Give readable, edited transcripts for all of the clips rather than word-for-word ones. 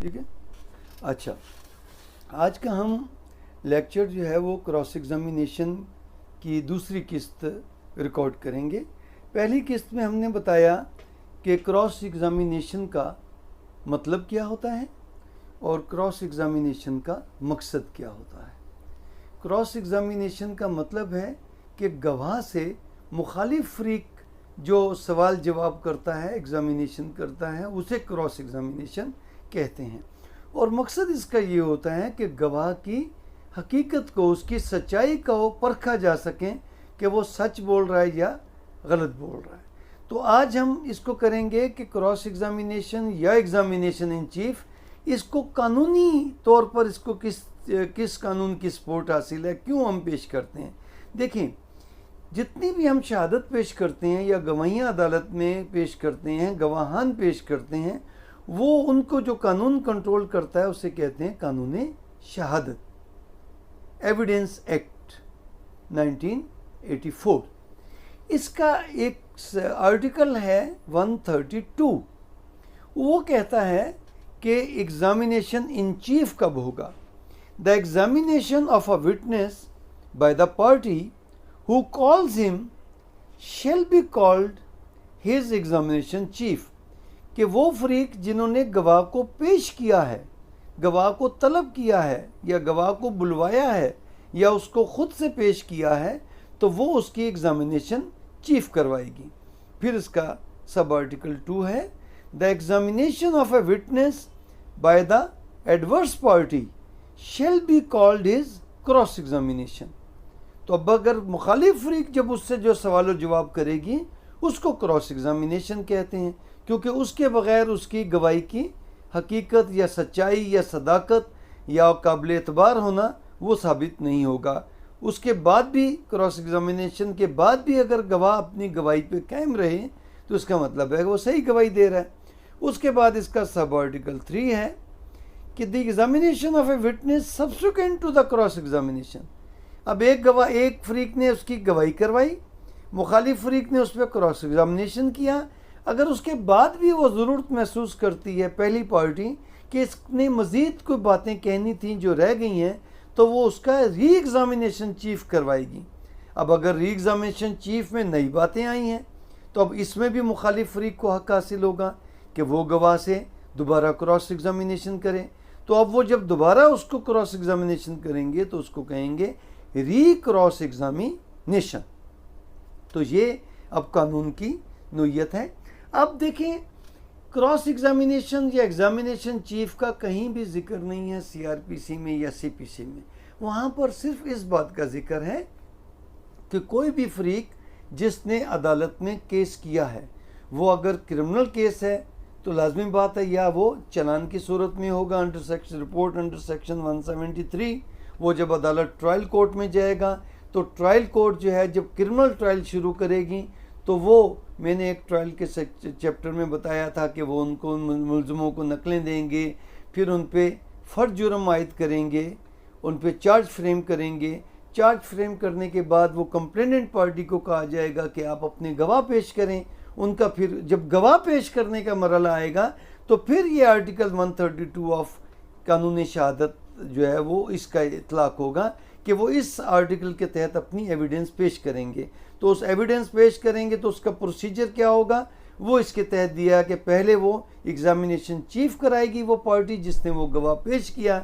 ठीक है। अच्छा, आज का हम लेक्चर जो है वो क्रॉस एग्जामिनेशन की दूसरी किस्त रिकॉर्ड करेंगे। पहली किस्त में हमने बताया कि क्रॉस एग्जामिनेशन का मतलब क्या होता है और क्रॉस एग्जामिनेशन का मकसद क्या होता है। क्रॉस एग्जामिनेशन का मतलब है कि गवाह से मुखालिफ फरीक जो सवाल जवाब करता है, एग्जामिनेशन करता है, उसे क्रॉस एग्जामिनेशन कहते हैं। और मकसद इसका ये होता है कि गवाह की हकीकत को, उसकी सच्चाई को परखा जा सके कि वो सच बोल रहा है या गलत बोल रहा है। तो आज हम इसको करेंगे कि क्रॉस एग्जामिनेशन या एग्जामिनेशन इन चीफ, इसको कानूनी तौर पर इसको किस कानून की सपोर्ट हासिल है, क्यों हम पेश करते हैं। देखिए, जितनी भी हम शहादत पेश करते हैं या गवाहियाँ अदालत में पेश करते हैं, गवाहान पेश करते हैं, वो उनको जो कानून कंट्रोल करता है उसे कहते हैं कानून शहादत, एविडेंस एक्ट 1984। इसका एक आर्टिकल है 132। वो कहता है कि एग्जामिनेशन इन चीफ कब होगा। The examination of a witness by the party who calls him shall be called his examination chief। कि वो फरीक जिन्होंने गवाह को पेश किया है, गवाह को तलब किया है या गवाह को बुलवाया है या उसको खुद से पेश किया है, तो वो उसकी एग्जामिनेशन चीफ करवाएगी। फिर इसका सब आर्टिकल 2 है, the examination of a witness by the adverse party shall be called his cross examination. तो अब अगर मुखालिफ फरीक जब उससे जो सवाल जवाब करेगी उसको क्रॉस एग्जामिनेशन कहते हैं, क्योंकि उसके बगैर उसकी गवाही की हकीकत या सच्चाई या सदाकत या काबिल एतबार होना वो साबित नहीं होगा। उसके बाद भी, क्रॉस एग्जामिनेशन के बाद भी अगर गवाह अपनी गवाही पे कायम रहे तो इसका मतलब है वो सही गवाही दे रहा है। उसके बाद इसका सब आर्टिकल 3 है कि the examination of a witness subsequent to the cross examination. अब एक फरीक ने उसकी गवाही करवाई, मुखालिफ फरीक ने उस पर क्रॉस एग्जामिनेशन किया। अगर उसके बाद भी वो ज़रूरत महसूस करती है पहली पार्टी कि इसने मज़ीद कोई बातें कहनी थी जो रह गई हैं, तो वो उसका री एग्ज़ामिनेशन चीफ करवाएगी। अब अगर री एग्ज़ामिनेशन चीफ में नई बातें आई हैं तो अब इसमें भी मुखालिफ फरीक को हक हासिल होगा कि वो गवाह से दोबारा क्रॉस एग्ज़ामिनेशन करें। तो अब वो जब दोबारा उसको क्रॉस एग्ज़ामिनेशन करेंगे तो उसको कहेंगे री क्रॉस एग्जामिनेशन। तो ये अब कानून की नोयत है। अब देखें, क्रॉस एग्जामिनेशन या एग्जामिनेशन चीफ का कहीं भी जिक्र नहीं है सीआरपीसी में या सीपीसी में। वहाँ पर सिर्फ इस बात का जिक्र है कि कोई भी फरीक जिसने अदालत में केस किया है, वो अगर क्रिमिनल केस है तो लाजमी बात है या वो चलान की सूरत में होगा under section report under section 173। वो जब अदालत ट्रायल कोर्ट में जाएगा तो ट्रायल कोर्ट जो है जब क्रिमिनल ट्रायल शुरू करेगी तो वो, मैंने एक ट्रायल के चैप्टर में बताया था कि वो उनको मुलज़मों को नकलें देंगे, फिर उन पे फ़र्द जुर्म आयद करेंगे, उन पे चार्ज फ्रेम करेंगे। चार्ज फ्रेम करने के बाद वो कंप्लेनेंट पार्टी को कहा जाएगा कि आप अपने गवाह पेश करें। उनका फिर जब गवाह पेश करने का मरहला आएगा तो फिर ये आर्टिकल 132 ऑफ कानून शहादत जो है वो इसका इतलाक होगा कि वो इस आर्टिकल के तहत अपनी एविडेंस पेश करेंगे। तो उस एविडेंस पेश करेंगे तो उसका प्रोसीजर क्या होगा, वो इसके तहत दिया कि पहले वो एग्जामिनेशन चीफ कराएगी वो पार्टी जिसने वो गवाह पेश किया,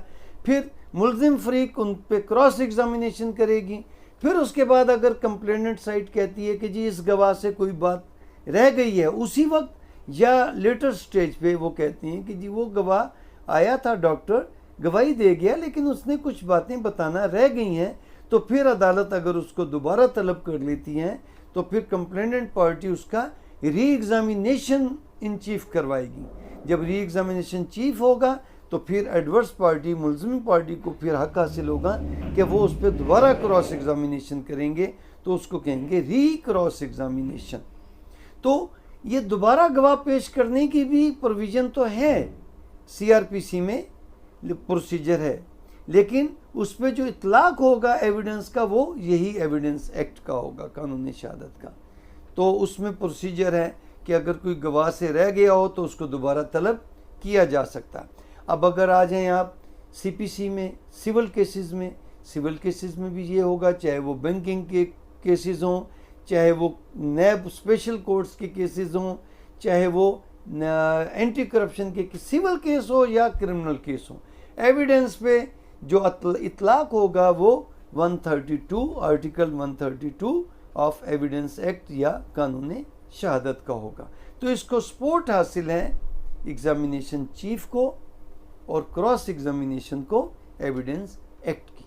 फिर मुलजिम फरीक उन पे क्रॉस एग्जामिनेशन करेगी, फिर उसके बाद अगर कंप्लेनेंट साइड कहती है कि जी इस गवाह से कोई बात रह गई है, उसी वक्त या लेटर स्टेज पे वो कहती हैं कि जी वो गवाह आया था, डॉक्टर गवाही दे गया, लेकिन उसने कुछ बातें बताना रह गई हैं। तो फिर अदालत अगर उसको दोबारा तलब कर लेती है तो फिर कंप्लेनेंट पार्टी उसका री एग्जामिनेशन इन चीफ करवाएगी। जब री एग्जामिनेशन चीफ होगा तो फिर एडवर्स पार्टी, मुलजिम पार्टी को फिर हक हासिल होगा कि वो उस पर दोबारा क्रॉस एग्जामिनेशन करेंगे, तो उसको कहेंगे री क्रॉस एग्जामिनेशन। तो ये दोबारा गवाह पेश करने की भी प्रोविज़न तो है, सीआरपीसी में प्रोसीजर है, लेकिन उस पर जो इतलाक होगा एविडेंस का वो यही एविडेंस एक्ट का होगा, कानून शहादत का। तो उसमें प्रोसीजर है कि अगर कोई गवाह से रह गया हो तो उसको दोबारा तलब किया जा सकता है। अब अगर आ जाएं आप सीपीसी में, सिविल केसेस में भी ये होगा, चाहे वो बैंकिंग के केसेस हों, चाहे वो नैब स्पेशल कोर्ट्स के केसेस हों, चाहे वो एंटी करप्शन के सिविल केस हो या क्रिमिनल केस हो, एविडेंस पे जो इतलाक होगा वो 132 आर्टिकल 132 ऑफ एविडेंस एक्ट या कानून शहादत का होगा। तो इसको सपोर्ट हासिल है एग्जामिनेशन चीफ को और क्रॉस एग्जामिनेशन को एविडेंस एक्ट की।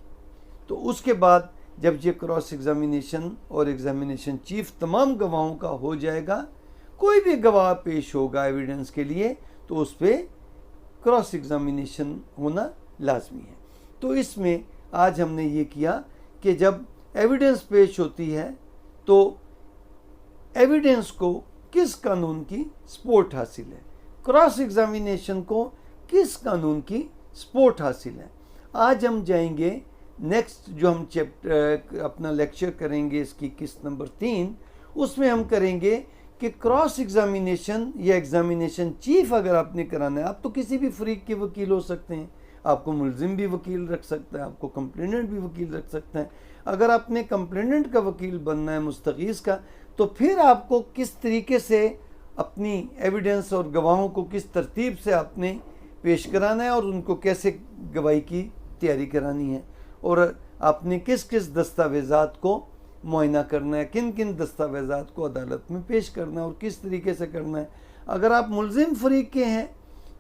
तो उसके बाद जब ये क्रॉस एग्जामिनेशन और एग्जामिनेशन चीफ तमाम गवाहों का हो जाएगा, कोई भी गवाह पेश होगा एविडेंस के लिए तो उस पर क्रॉस एग्जामिनेशन होना लाजमी है। तो इसमें आज हमने ये किया कि जब एविडेंस पेश होती है तो एविडेंस को किस कानून की सपोर्ट हासिल है, क्रॉस एग्जामिनेशन को किस कानून की सपोर्ट हासिल है। आज हम जाएंगे नेक्स्ट जो हम चैप्टर अपना लेक्चर करेंगे इसकी किस्त नंबर 3, उसमें हम करेंगे कि क्रॉस एग्जामिनेशन या एग्जामिनेशन चीफ अगर आपने कराना है, आप तो किसी भी फरीक के वकील हो सकते हैं, आपको मुलजिम भी वकील रख सकता है, आपको कंप्लेनेंट भी वकील रख सकता है। अगर आपने कंप्लेनेंट का वकील बनना है मुस्तगीस का, तो फिर आपको किस तरीके से अपनी एविडेंस और गवाहों को किस तरतीब से आपने पेश कराना है और उनको कैसे गवाही की तैयारी करानी है, और आपने किस किस दस्तावेज़ात को मुआयना करना है, किन किन दस्तावेज़ात को अदालत में पेश करना है और किस तरीके से करना है। अगर आप मुलजिम फरीक के हैं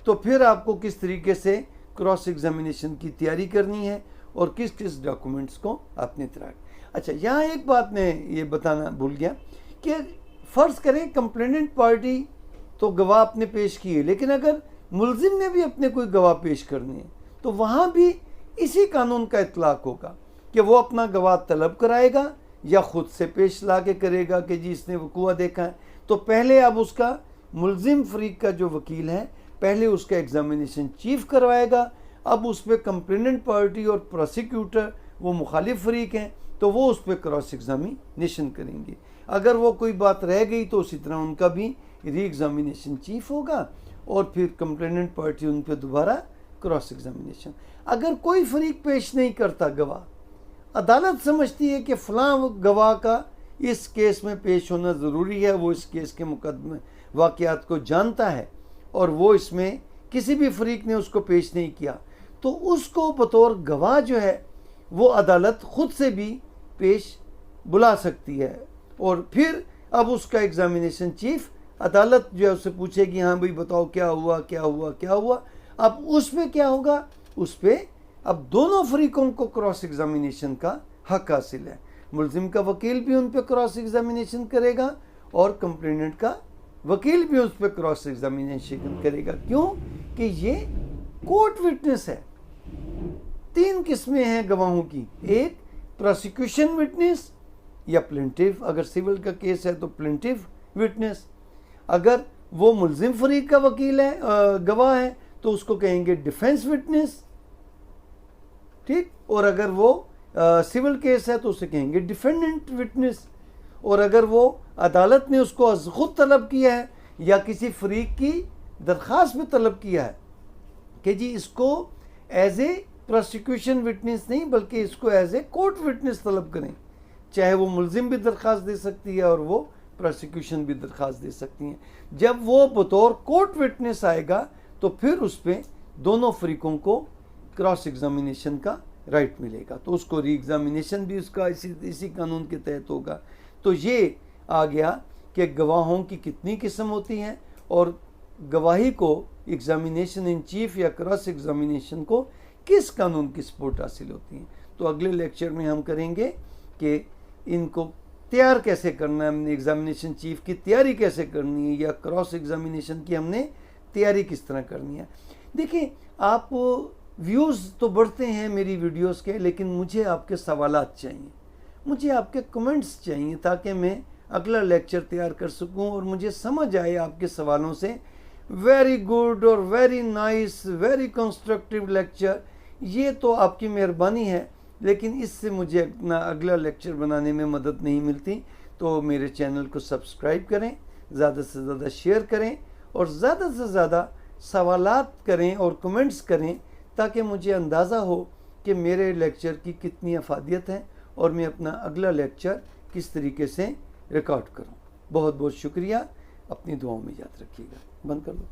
तो फिर आपको किस तरीके से क्रॉस एग्जामिनेशन की तैयारी करनी है और किस किस डॉक्यूमेंट्स को आपने तैयार। अच्छा, यहाँ एक बात मैं ये बताना भूल गया कि फ़र्ज़ करें कंप्लेनेंट पार्टी तो गवाह आपने पेश किए, लेकिन अगर मुलजिम ने भी अपने कोई गवाह पेश करनी है तो वहाँ भी इसी कानून का इतलाक होगा कि वो अपना गवाह तलब कराएगा या ख़ुद से पेश ला के करेगा कि जी इसने वकूआ देखा है। तो पहले अब उसका मुलजिम फरीक का जो वकील है पहले उसका एग्जामिनेशन चीफ करवाएगा, अब उस पर कंप्लेनेंट पार्टी और प्रोसिक्यूटर वो मुखालिफ फरीक हैं तो वो उस पर क्रॉस एग्जामिनेशन करेंगे। अगर वो कोई बात रह गई तो उसी तरह उनका भी री एग्जामिनेशन चीफ होगा और फिर कंप्लेनेंट पार्टी उन पर दोबारा क्रॉस एग्जामिनेशन। अगर कोई फरीक पेश नहीं करता गवाह, अदालत समझती है कि फ़लाँ गवाह का इस केस में पेश होना ज़रूरी है, वो इस केस के मुकदमे वाक़यात को जानता है और वो इसमें किसी भी फरीक ने उसको पेश नहीं किया, तो उसको बतौर गवाह जो है वो अदालत ख़ुद से भी पेश बुला सकती है। और फिर अब उसका एग्जामिनेशन चीफ अदालत जो है उससे पूछेगी हाँ भाई बताओ क्या हुआ क्या हुआ क्या हुआ। अब उस पर क्या होगा, उस पर अब दोनों फरीकों को क्रॉस एग्जामिनेशन का हक हासिल है। मुलजिम का वकील भी उन पर क्रॉस एग्जामिनेशन करेगा और कंप्लेनेंट का वकील भी उस पर क्रॉस एग्जामिनेशन करेगा। क्यों कि ये कोर्ट विटनेस है। 3 किस्में हैं गवाहों की, एक प्रोसिक्यूशन विटनेस या प्लेंटिव, अगर सिविल का केस है तो प्लेंटिव विटनेस, अगर वो मुलजिम फरीक का वकील है गवाह है तो उसको कहेंगे डिफेंस विटनेस, ठीक, और अगर वो सिविल केस है तो उसे कहेंगे डिफेंडेंट विटनेस, और अगर वो अदालत ने उसको खुद तलब किया है या किसी फरीक की दरख्वास्त में तलब किया है कि जी इसको एज ए प्रोसिक्यूशन विटनेस नहीं बल्कि इसको एज ए कोर्ट विटनेस तलब करें, चाहे वो मुलजिम भी दरख्वास्त दे सकती है और वो प्रोसिक्यूशन भी दरख्वास्त दे सकती हैं। जब वो बतौर कोर्ट विटनेस आएगा तो फिर उस पर दोनों फरीकों को क्रॉस एग्जामिनेशन का राइट मिलेगा, तो उसको री एग्जामिनेशन भी उसका इसी कानून के तहत होगा। तो ये आ गया कि गवाहों की कितनी किस्म होती हैं और गवाही को एग्जामिनेशन इन चीफ या क्रॉस एग्जामिनेशन को किस कानून की सपोर्ट हासिल होती है। तो अगले लेक्चर में हम करेंगे कि इनको तैयार कैसे करना है, हमने एग्जामिनेशन चीफ की तैयारी कैसे करनी है या क्रॉस एग्जामिनेशन की हमने तैयारी किस तरह करनी है। देखिए, आप व्यूज़ तो बढ़ते हैं मेरी वीडियोस के, लेकिन मुझे आपके सवालात चाहिए, मुझे आपके कमेंट्स चाहिए ताकि मैं अगला लेक्चर तैयार कर सकूं और मुझे समझ आए आपके सवालों से। वेरी गुड और very nice, very constructive lecture, ये तो आपकी मेहरबानी है, लेकिन इससे मुझे अपना अगला लेक्चर बनाने में मदद नहीं मिलती। तो मेरे चैनल को सब्सक्राइब करें, ज़्यादा से ज़्यादा शेयर करें और ज़्यादा से ज़्यादा सवालात करें और कमेंट्स करें, ताकि मुझे अंदाज़ा हो कि मेरे लेक्चर की कितनी अफादियत है और मैं अपना अगला लेक्चर किस तरीके से रिकॉर्ड करूं। बहुत बहुत शुक्रिया। अपनी दुआओं में याद रखिएगा। बंद कर लो।